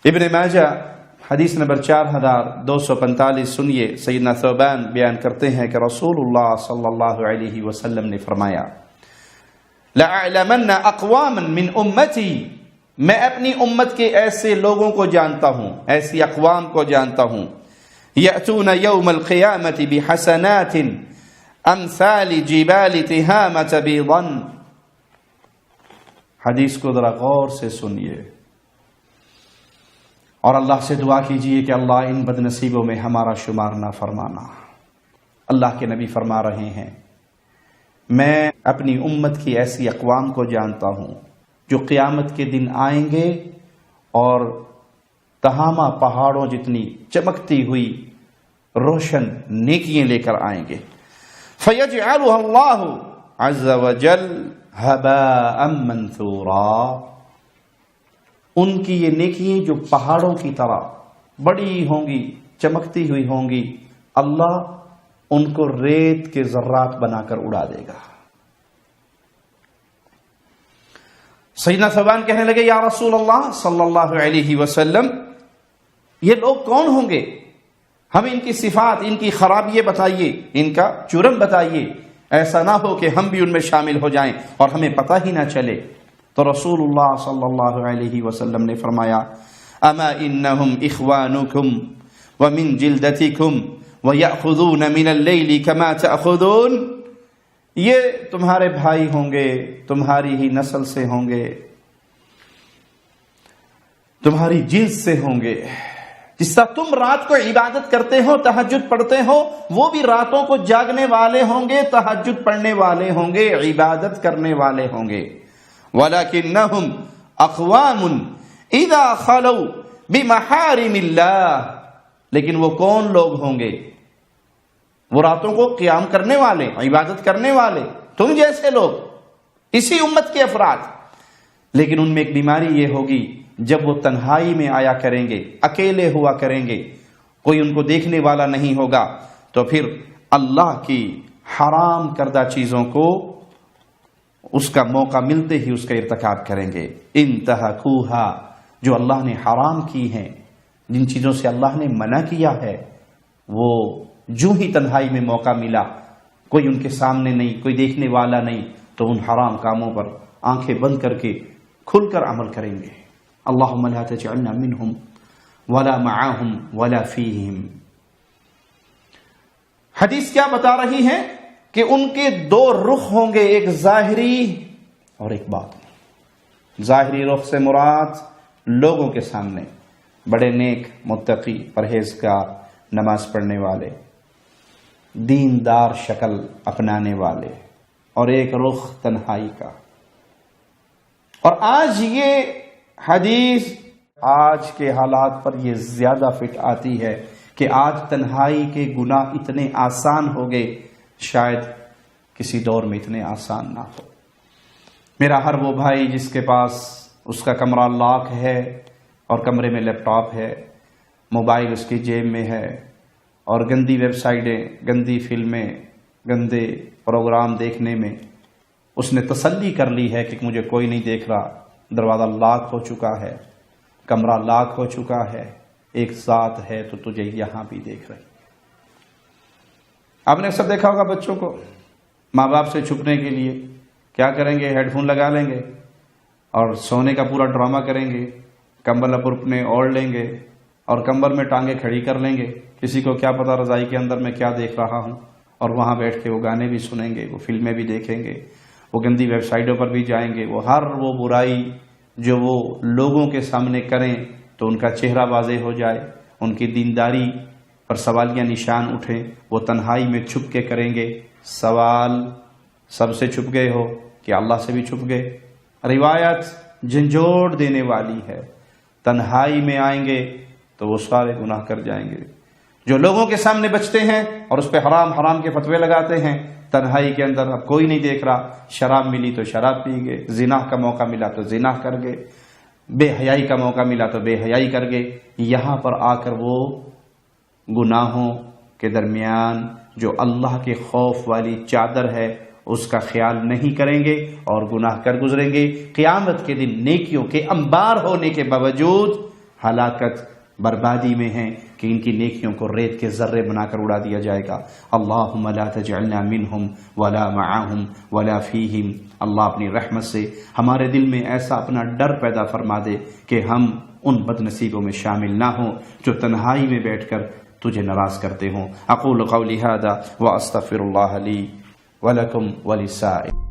ابن ماجہ حدیث نمبر 4245 سنیے، سیدنا ثوبان بیان کرتے ہیں کہ رسول اللہ صلی اللہ علیہ وسلم نے فرمایا لَأَعْلَمَنَّ أَقْوَامًا مِّنْ أُمَّتِي، میں اپنی امت کے ایسے لوگوں کو جانتا ہوں، ایسی اقوام کو جانتا ہوں، يَأْتُونَ يَوْمَ الْقِيَامَةِ بِحَسَنَاتٍ أَمْثَالِ جِبَالِ تِهَامَةَ بِيضًا۔ حدیث کو ذرا غور سے سنیے اور اللہ سے دعا کیجئے کہ اللہ ان بد نصیبوں میں ہمارا شمار نہ فرمانا۔ اللہ کے نبی فرما رہے ہیں میں اپنی امت کی ایسی اقوام کو جانتا ہوں جو قیامت کے دن آئیں گے اور تہامہ پہاڑوں جتنی چمکتی ہوئی روشن نیکیاں لے کر آئیں گے، فَيَجْعَلُهَا اللَّهُ عَزَّ وَجَلَّ هَبَاءً مَنْثُورًا۔ ان کی یہ نیکیاں جو پہاڑوں کی طرح بڑی ہوں گی، چمکتی ہوئی ہوں گی، اللہ ان کو ریت کے ذرات بنا کر اڑا دے گا۔ سیدنا ثوبان کہنے لگے یا رسول اللہ صلی اللہ علیہ وسلم، یہ لوگ کون ہوں گے؟ ہمیں ان کی صفات، ان کی خرابیاں بتائیے، ان کا جرم بتائیے، ایسا نہ ہو کہ ہم بھی ان میں شامل ہو جائیں اور ہمیں پتہ ہی نہ چلے۔ تو رسول اللہ صلی اللہ علیہ وسلم نے فرمایا اما انہم اخوانکم ومن جلدتکم ویأخذون من اللیل کما تأخذون، یہ تمہارے بھائی ہوں گے، تمہاری ہی نسل سے ہوں گے، تمہاری جلد سے ہوں گے، جس طرح تم رات کو عبادت کرتے ہو، تہجد پڑھتے ہو، وہ بھی راتوں کو جاگنے والے ہوں گے، تہجد پڑھنے والے ہوں گے، عبادت کرنے والے ہوں گے۔ وَلَكِنَّهُمْ أَقْوَامٌ إِذَا خَلَوْا بِمَحَارِمِ اللَّهِ، لیکن وہ کون لوگ ہوں گے؟ وہ راتوں کو قیام کرنے والے، عبادت کرنے والے، تم جیسے لوگ، اسی امت کے افراد، لیکن ان میں ایک بیماری یہ ہوگی جب وہ تنہائی میں آیا کریں گے، اکیلے ہوا کریں گے، کوئی ان کو دیکھنے والا نہیں ہوگا، تو پھر اللہ کی حرام کردہ چیزوں کو اس کا موقع ملتے ہی اس کا ارتکاب کریں گے۔ انتہکوہا، جو اللہ نے حرام کی ہیں، جن چیزوں سے اللہ نے منع کیا ہے، وہ جو ہی تنہائی میں موقع ملا، کوئی ان کے سامنے نہیں، کوئی دیکھنے والا نہیں، تو ان حرام کاموں پر آنکھیں بند کر کے کھل کر عمل کریں گے۔ اللہم لا تجعلنا منہم ولا معاہم ولا فیہم۔ حدیث کیا بتا رہی ہے کہ ان کے دو رخ ہوں گے، ایک ظاہری اور ایک باطنی۔ ظاہری رخ سے مراد لوگوں کے سامنے بڑے نیک، متقی، پرہیزگار، نماز پڑھنے والے، دیندار شکل اپنانے والے، اور ایک رخ تنہائی کا۔ اور آج یہ حدیث آج کے حالات پر یہ زیادہ فٹ آتی ہے کہ آج تنہائی کے گناہ اتنے آسان ہو گئے، شاید کسی دور میں اتنے آسان نہ ہو۔ میرا ہر وہ بھائی جس کے پاس اس کا کمرہ لاک ہے اور کمرے میں لیپ ٹاپ ہے، موبائل اس کی جیب میں ہے، اور گندی ویب سائٹیں، گندی فلمیں، گندے پروگرام دیکھنے میں اس نے تسلی کر لی ہے کہ مجھے کوئی نہیں دیکھ رہا، دروازہ لاک ہو چکا ہے، کمرہ لاک ہو چکا ہے، ایک ذات ہے تو تجھے یہاں بھی دیکھ رہی۔ آپ نے اکثر دیکھا ہوگا بچوں کو ماں باپ سے چھپنے کے لیے کیا کریں گے، ہیڈ فون لگا لیں گے اور سونے کا پورا ڈرامہ کریں گے، کمبل اپنے اوڑھ لیں گے اور کمبل میں ٹانگیں کھڑی کر لیں گے، کسی کو کیا پتا رضائی کے اندر میں کیا دیکھ رہا ہوں، اور وہاں بیٹھ کے وہ گانے بھی سنیں گے، وہ فلمیں بھی دیکھیں گے، وہ گندی ویب سائٹوں پر بھی جائیں گے، وہ ہر وہ برائی جو وہ لوگوں کے سامنے کریں تو ان کا چہرہ واضح ہو جائے، ان کی دینداری پر سوالیاں نشان اٹھیں، وہ تنہائی میں چھپ کے کریں گے۔ سوال سب سے چھپ گئے ہو کہ اللہ سے بھی چھپ گئے؟ روایت جھنجھوڑ دینے والی ہے، تنہائی میں آئیں گے تو وہ سارے گناہ کر جائیں گے۔ جو لوگوں کے سامنے بچتے ہیں اور اس پہ حرام کے فتوے لگاتے ہیں، تنہائی کے اندر اب کوئی نہیں دیکھ رہا، شراب ملی تو شراب پی گئے، زنا کا موقع ملا تو زنا کر گئے، بے حیائی کا موقع ملا تو بے حیائی کر گئے۔ یہاں پر آ کر وہ گناہوں کے درمیان جو اللہ کے خوف والی چادر ہے اس کا خیال نہیں کریں گے اور گناہ کر گزریں گے۔ قیامت کے دن نیکیوں کے انبار ہونے کے باوجود ہلاکت بربادی میں ہیں کہ ان کی نیکیوں کو ریت کے ذرے بنا کر اڑا دیا جائے گا۔ اللہم لا تجعلنا منہم ولا معاہم ولا فیہم، اللہ اپنی رحمت سے ہمارے دل میں ایسا اپنا ڈر پیدا فرما دے کہ ہم ان بد نصیبوں میں شامل نہ ہوں جو تنہائی میں بیٹھ کر تجھے ناراض کرتے ہوں۔ اقول قولی ھذا واستغفر اللہ لی ولکم وللسائر۔